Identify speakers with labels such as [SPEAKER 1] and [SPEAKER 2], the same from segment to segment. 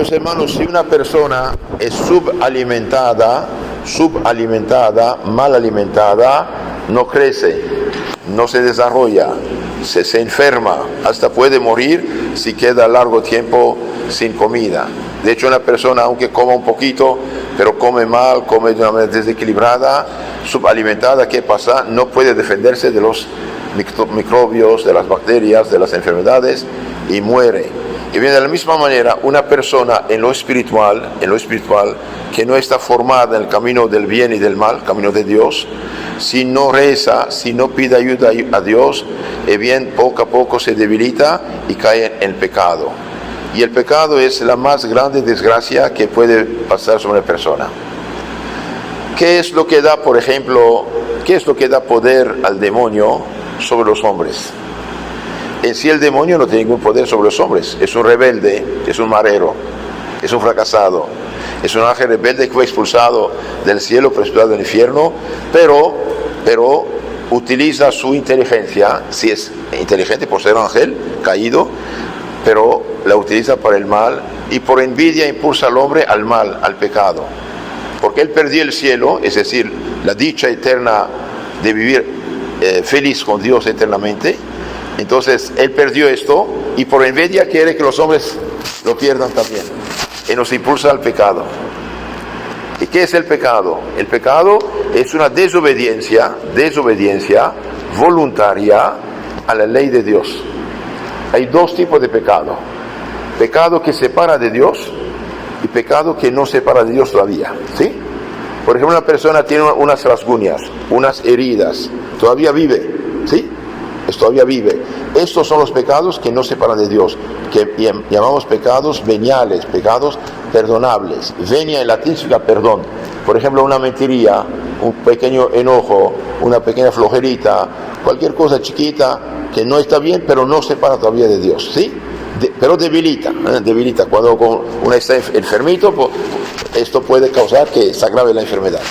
[SPEAKER 1] Queridos hermanos, si una persona es subalimentada, mal alimentada, no crece, no se desarrolla, se enferma, hasta puede morir si queda largo tiempo sin comida. De hecho, una persona, aunque coma un poquito, pero come mal, come de una manera desequilibrada, subalimentada, ¿qué pasa? No puede defenderse de los microbios, de las bacterias, de las enfermedades, y muere. Y bien, de la misma manera, una persona en lo espiritual, que no está formada en el camino del bien y del mal, camino de Dios, si no reza, si no pide ayuda a Dios, bien, poco a poco se debilita y cae en pecado. Y el pecado es la más grande desgracia que puede pasar sobre una persona. ¿Qué es lo que da, por ejemplo, poder al demonio sobre los hombres? En sí el demonio no tiene ningún poder sobre los hombres. Es un rebelde, es un marero, es un fracasado, es un ángel rebelde que fue expulsado del cielo, precipitado del infierno, pero utiliza su inteligencia, si es inteligente por ser un ángel caído, pero la utiliza para el mal, y por envidia impulsa al hombre al mal, al pecado. Porque él perdió el cielo, es decir, la dicha eterna de vivir feliz con Dios eternamente. Entonces él perdió esto, y por envidia quiere que los hombres lo pierdan también, y nos impulsa al pecado. ¿Y qué es el pecado? El pecado es una desobediencia voluntaria a la ley de Dios. Hay dos tipos de pecado: pecado que separa de Dios y pecado que no separa de Dios todavía, ¿sí? Por ejemplo, una persona tiene unas rasguñas, unas heridas, todavía vive, ¿sí? Todavía vive. Estos son los pecados que no separan de Dios, que llamamos pecados veniales, pecados perdonables. Venia en latín significa perdón. Por ejemplo, una mentiría, un pequeño enojo, una pequeña flojerita, cualquier cosa chiquita que no está bien, pero no separa todavía de Dios, ¿sí? Pero debilita. Cuando uno está enfermito, pues, esto puede causar que se agrave la enfermedad.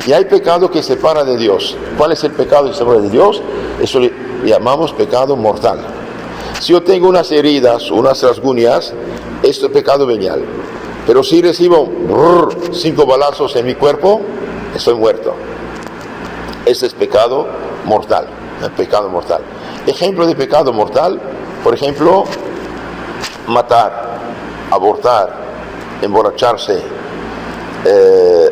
[SPEAKER 1] Y hay pecado que separa de Dios. ¿Cuál es el pecado que separa de Dios? Eso le llamamos pecado mortal. Si yo tengo unas heridas, unas rasguñas, esto es pecado venial. Pero si recibo 5 balazos en mi cuerpo, estoy muerto. Ese es pecado mortal. Pecado mortal. Ejemplo de pecado mortal, por ejemplo, matar, abortar, emborracharse,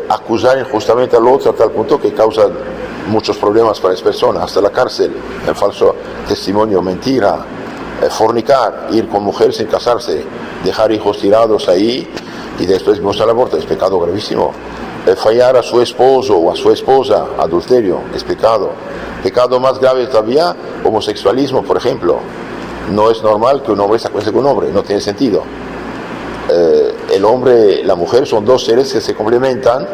[SPEAKER 1] acusar injustamente al otro a tal punto que causa muchos problemas para las personas, hasta la cárcel, el falso testimonio, mentira, fornicar, ir con mujer sin casarse, dejar hijos tirados ahí y después mostrar el aborto, es pecado gravísimo. Fallar a su esposo o a su esposa, adulterio, es pecado. Pecado más grave todavía, homosexualismo, por ejemplo. No es normal que un hombre se acueste con un hombre, no tiene sentido. El hombre y la mujer son dos seres que se complementan.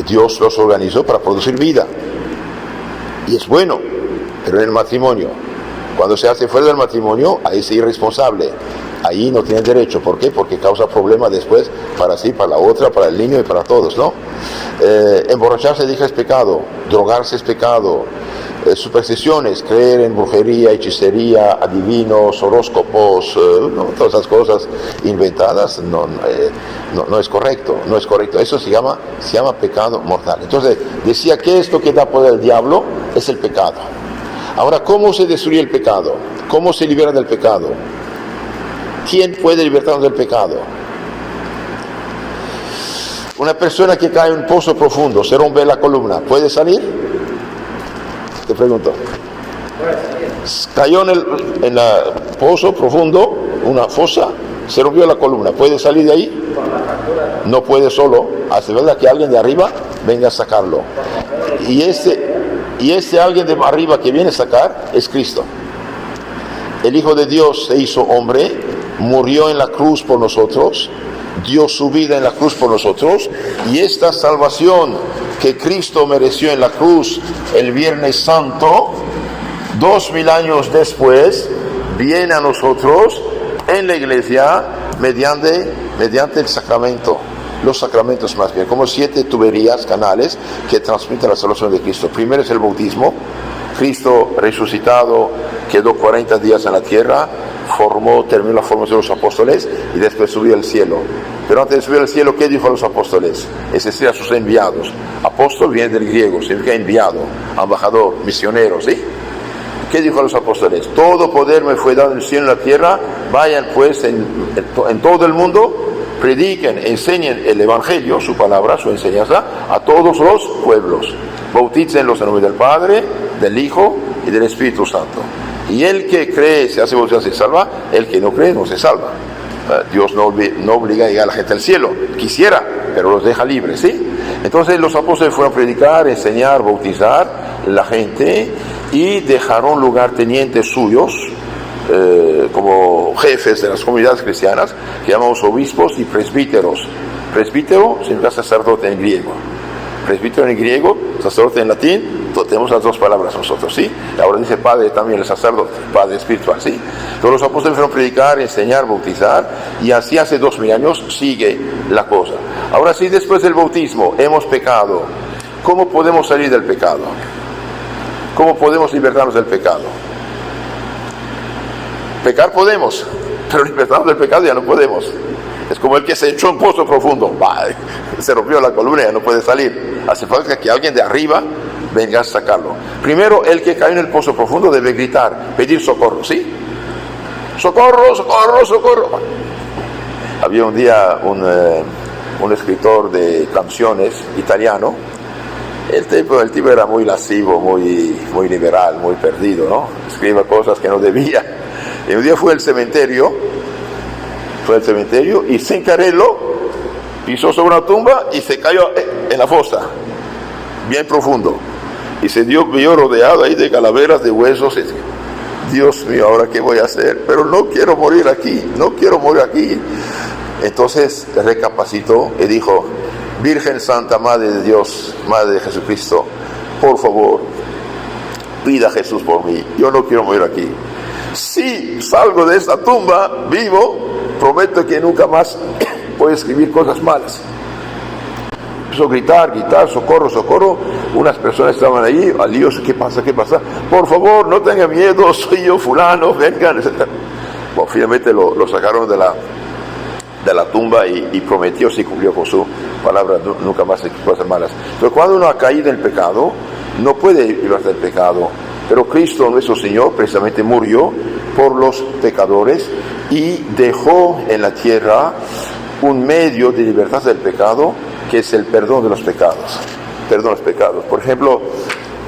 [SPEAKER 1] Dios los organizó para producir vida, y es bueno, pero en el matrimonio, cuando se hace fuera del matrimonio, ahí es irresponsable, ahí no tiene derecho. ¿Por qué? Porque causa problemas después para sí, para la otra, para el niño y para todos, ¿no? Emborracharse, dije, es pecado. Drogarse es pecado. Supersticiones, creer en brujería, hechicería, adivinos, horóscopos, ¿no? Todas esas cosas inventadas, no es correcto, eso se llama pecado mortal. Entonces decía que esto que da poder al diablo es el pecado. Ahora, ¿cómo se destruye el pecado? ¿Cómo se libera del pecado? ¿Quién puede libertarnos del pecado? Una persona que cae en un pozo profundo, se rompe la columna, ¿puede salir? Te pregunto. Cayó en el pozo profundo, una fosa, se rompió la columna, ¿puede salir de ahí? No puede solo, hace falta que alguien de arriba venga a sacarlo. Y ese alguien de arriba que viene a sacar es Cristo. El Hijo de Dios se hizo hombre, murió en la cruz por nosotros, dio su vida en la cruz por nosotros, y esta salvación que Cristo mereció en la cruz el Viernes Santo, 2000 años después, viene a nosotros en la iglesia mediante el sacramento, los sacramentos más bien, como 7 tuberías, canales que transmiten la salvación de Cristo. Primero es el bautismo. Cristo resucitado quedó 40 días en la tierra, terminó la formación de los apóstoles y después subió al cielo. Pero antes de subir al cielo, ¿qué dijo a los apóstoles? Es decir, a sus enviados. Apóstol viene del griego, significa enviado, embajador, misionero, ¿sí? ¿Qué dijo a los apóstoles? Todo poder me fue dado en el cielo y en la tierra. Vayan pues en todo el mundo, prediquen, enseñen el evangelio, su palabra, su enseñanza, a todos los pueblos. Bautícenlos en nombre del Padre, del Hijo y del Espíritu Santo. Y el que cree se hace bautizar, se salva. El que no cree no se salva. Dios no obliga a llegar a la gente al cielo. Quisiera, pero los deja libres, ¿sí? Entonces los apóstoles fueron a predicar, enseñar, bautizar la gente y dejaron lugartenientes suyos como jefes de las comunidades cristianas, que llamamos obispos y presbíteros. Presbítero significa sacerdote en griego. Presbítero en griego, sacerdote en latín, tenemos las dos palabras nosotros, ¿sí? Ahora dice padre también, el sacerdote, padre espiritual, ¿sí? Todos los apóstoles fueron a predicar, enseñar, bautizar, y así hace 2000 años sigue la cosa. Ahora sí, después del bautismo, hemos pecado. ¿Cómo podemos salir del pecado? ¿Cómo podemos libertarnos del pecado? Pecar podemos, pero libertarnos del pecado ya no podemos. Es como el que se echó en un pozo profundo. Se rompió la columna y ya no puede salir. Hace falta que alguien de arriba venga a sacarlo. Primero, el que cae en el pozo profundo debe gritar, pedir socorro, ¿sí? ¡Socorro, socorro, socorro! Había un día un escritor de canciones italiano. El tipo era muy lascivo, muy liberal, muy perdido, ¿no? Escribía cosas que no debía. Y un día fue al cementerio y sin quererlo pisó sobre una tumba y se cayó en la fosa, bien profundo, y se vio rodeado ahí de calaveras, de huesos. Y, Dios mío, ¿ahora qué voy a hacer? Pero no quiero morir aquí. Entonces recapacitó y dijo: Virgen Santa, Madre de Dios, Madre de Jesucristo, por favor, pida a Jesús por mí, yo no quiero morir aquí. Si salgo de esta tumba vivo, prometo que nunca más voy a escribir cosas malas. Empezó a gritar, socorro, socorro. Unas personas estaban ahí, alíos, ¿qué pasa? Por favor, no tenga miedo, soy yo fulano, vengan, etc. Bueno, finalmente lo sacaron de la tumba y prometió, sí cumplió con su palabra, nunca más escribir cosas malas. Pero cuando uno ha caído en el pecado, no puede librarse del pecado. Pero Cristo, nuestro Señor, precisamente murió por los pecadores y dejó en la tierra un medio de libertad del pecado, que es el perdón de los pecados. Perdón de los pecados. Por ejemplo,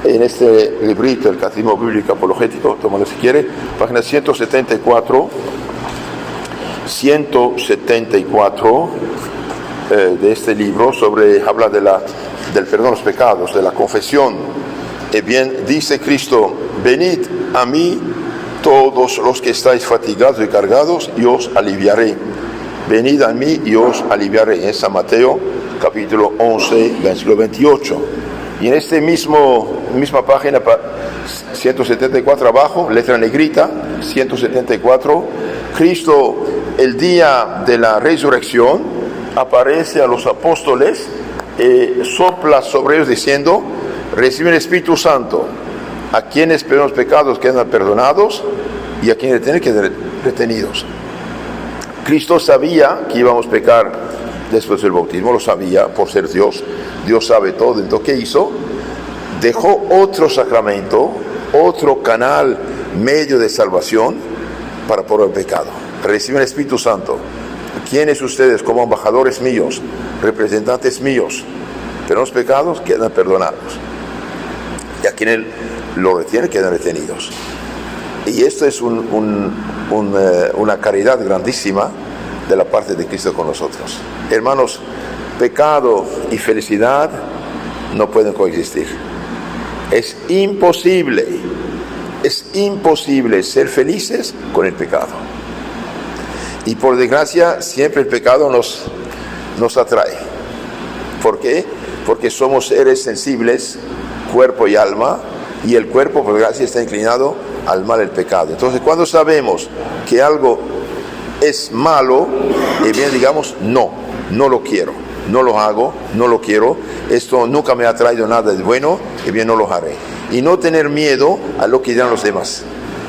[SPEAKER 1] en este librito, el Catecismo Bíblico Apologético, tómalo si quiere, página 174 de este libro, habla del perdón de los pecados, de la confesión. Bien, dice Cristo: venid a mí todos los que estáis fatigados y cargados, y os aliviaré. Venid a mí y os aliviaré. En San Mateo, capítulo 11, versículo 28. Y en este misma página, 174 abajo, letra negrita, 174, Cristo, el día de la resurrección, aparece a los apóstoles, sopla sobre ellos diciendo: reciben el Espíritu Santo. A quienes perdonan los pecados quedan perdonados, y a quienes retienen quedan retenidos. Cristo sabía que íbamos a pecar después del bautismo, lo sabía por ser Dios. Dios sabe todo. Entonces, ¿qué hizo? Dejó otro sacramento, otro canal, medio de salvación para por el pecado. Reciben el Espíritu Santo. ¿Quiénes ustedes, como embajadores míos, representantes míos, pero los pecados quedan perdonados? Y a quienes lo retienen quedan retenidos. Y esto es una caridad grandísima de la parte de Cristo con nosotros. Hermanos, pecado y felicidad no pueden coexistir. Es imposible ser felices con el pecado. Y por desgracia, siempre el pecado nos atrae. ¿Por qué? Porque somos seres sensibles, cuerpo y alma, y el cuerpo, por desgracia, está inclinado al mal, el pecado. Entonces, cuando sabemos que algo es malo, bien digamos: no lo quiero, no lo hago, no lo quiero, esto nunca me ha traído nada de bueno, bien no lo haré. Y no tener miedo a lo que dirán los demás,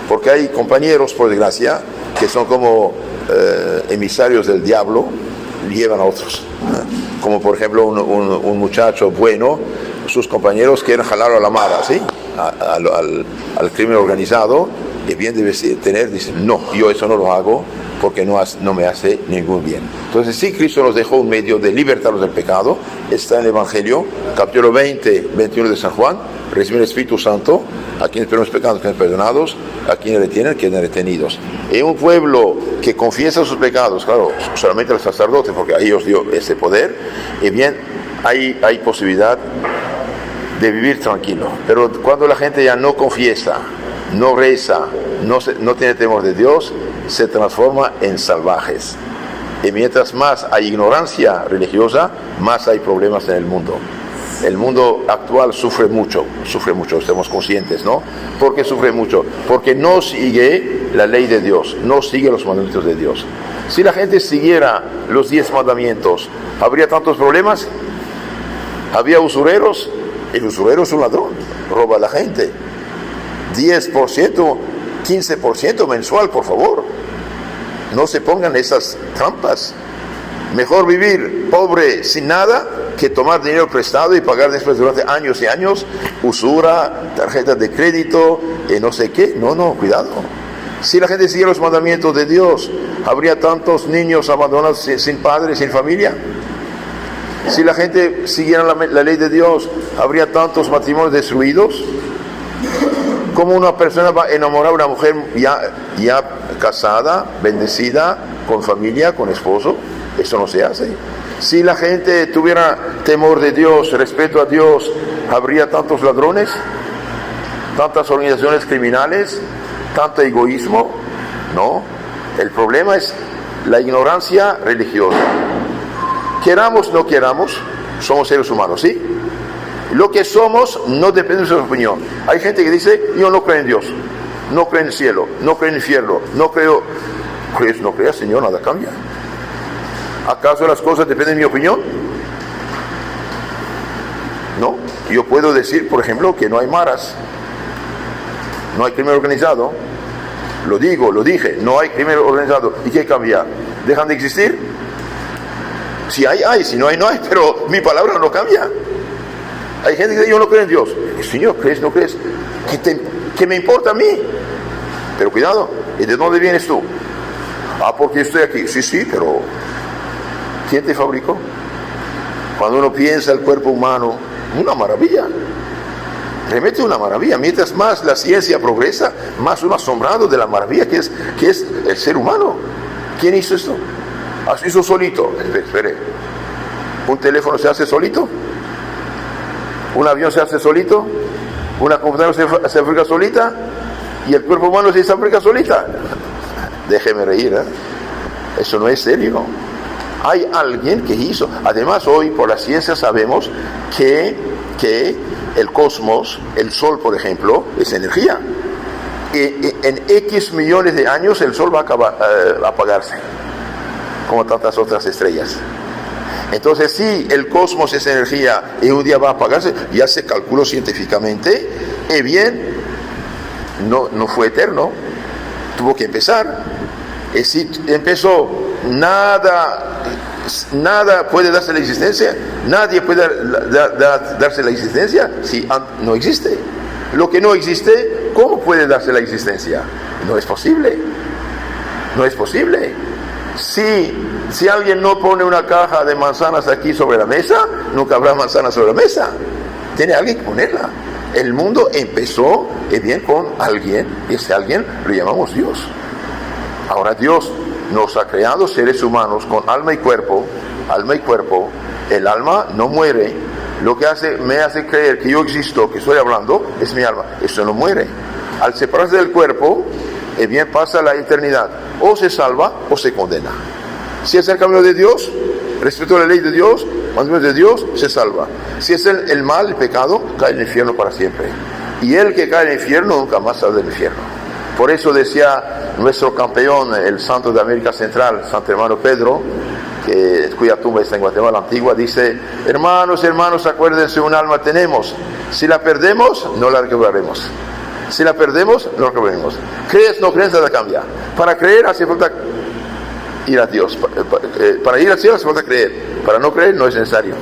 [SPEAKER 1] porque hay compañeros, por desgracia, que son como emisarios del diablo, llevan a otros. Como por ejemplo un muchacho bueno, sus compañeros quieren jalarlo a la mala, ¿sí? Al crimen organizado, y bien debe tener, dicen, no, yo eso no lo hago porque no me hace ningún bien. Entonces sí, Cristo nos dejó un medio de libertarnos del pecado, está en el Evangelio, capítulo 20, 21 de San Juan, reciben el Espíritu Santo, a quienes perdonan los pecados quedan perdonados, a quienes retienen quedan retenidos. En un pueblo que confiesa sus pecados, claro, solamente el sacerdote, porque a ellos dio ese poder, y bien, hay posibilidad de vivir tranquilo. Pero cuando la gente ya no confiesa, no reza, no tiene temor de Dios, se transforma en salvajes. Y mientras más hay ignorancia religiosa, más hay problemas en el mundo. El mundo actual sufre mucho, estamos conscientes, ¿no? ¿Por qué sufre mucho? Porque no sigue la ley de Dios, no sigue los mandamientos de Dios. Si la gente siguiera los 10 mandamientos, ¿habría tantos problemas? ¿Había usureros? El usurero es un ladrón, roba a la gente. 10%, 15% mensual, por favor. No se pongan esas trampas. Mejor vivir pobre sin nada que tomar dinero prestado y pagar después durante años y años usura, tarjetas de crédito, no sé qué. No, cuidado. Si la gente siguiera los mandamientos de Dios, ¿habría tantos niños abandonados sin padre, sin familia? Si la gente siguiera la ley de Dios, ¿habría tantos matrimonios destruidos? ¿Cómo una persona va a enamorar a una mujer ya casada, bendecida, con familia, con esposo? Eso no se hace. Si la gente tuviera temor de Dios, respeto a Dios, ¿habría tantos ladrones? ¿Tantas organizaciones criminales? ¿Tanto egoísmo? No. El problema es la ignorancia religiosa. Queramos o no queramos, somos seres humanos, ¿sí? Lo que somos no depende de su opinión. Hay gente que dice, yo no creo en Dios, no creo en el cielo, no creo en el infierno, no creo... ¿Crees? No creas, Señor, nada cambia. ¿Acaso las cosas dependen de mi opinión? No. Yo puedo decir, por ejemplo, que no hay maras, no hay crimen organizado. Lo dije, no hay crimen organizado. ¿Y qué cambia? ¿Dejan de existir? Si hay, si no hay, no hay, pero mi palabra no cambia. Hay gente que dice, yo no creo en Dios. Señor, ¿crees, no crees? ¿Qué me importa a mí? Pero cuidado, ¿y de dónde vienes tú? Porque estoy aquí. Sí, pero ¿quién te fabricó? Cuando uno piensa el cuerpo humano, una maravilla. Realmente una maravilla. Mientras más la ciencia progresa, más uno asombrado de la maravilla que es el ser humano. ¿Quién hizo esto? Se hizo solito. Espere. ¿Un teléfono se hace solito? ¿Un avión se hace solito? ¿Una computadora se fabrica solita? ¿Y el cuerpo humano se fabrica solita? Déjeme reír, ¿eh? Eso no es serio. Hay alguien que hizo. Además, hoy por la ciencia sabemos que el cosmos, el Sol, por ejemplo, es energía. Y en X millones de años el Sol va a apagarse, como tantas otras estrellas. Entonces, si el cosmos es energía y un día va a apagarse, ya se calculó científicamente, y bien, no fue eterno, tuvo que empezar. Y si empezó, nada puede darse la existencia, nadie puede darse la existencia si no existe. Lo que no existe, ¿cómo puede darse la existencia? No es posible. No es posible. Si alguien no pone una caja de manzanas aquí sobre la mesa, nunca habrá manzanas sobre la mesa. Tiene alguien que ponerla. El mundo empezó bien con alguien, y ese alguien lo llamamos Dios. Ahora Dios nos ha creado seres humanos con alma y cuerpo. El alma no muere. Lo que me hace creer que yo existo, que estoy hablando, es mi alma. Eso no muere. Al separarse del cuerpo, bien pasa la eternidad. O se salva o se condena. Si es el camino de Dios, respeto a la ley de Dios, mandamientos de Dios, se salva. Si es el mal, el pecado, cae en el infierno para siempre. Y el que cae en el infierno nunca más sale del infierno. Por eso decía nuestro campeón, el santo de América Central, Santo Hermano Pedro, cuya tumba está en Guatemala Antigua, dice: hermanos, acuérdense, un alma tenemos. Si la perdemos, no la recobraremos. Si la perdemos, no creemos. Crees, no crees, nada cambia. Para creer hace falta ir a Dios. Para ir al cielo hace falta creer. Para no creer no es necesario.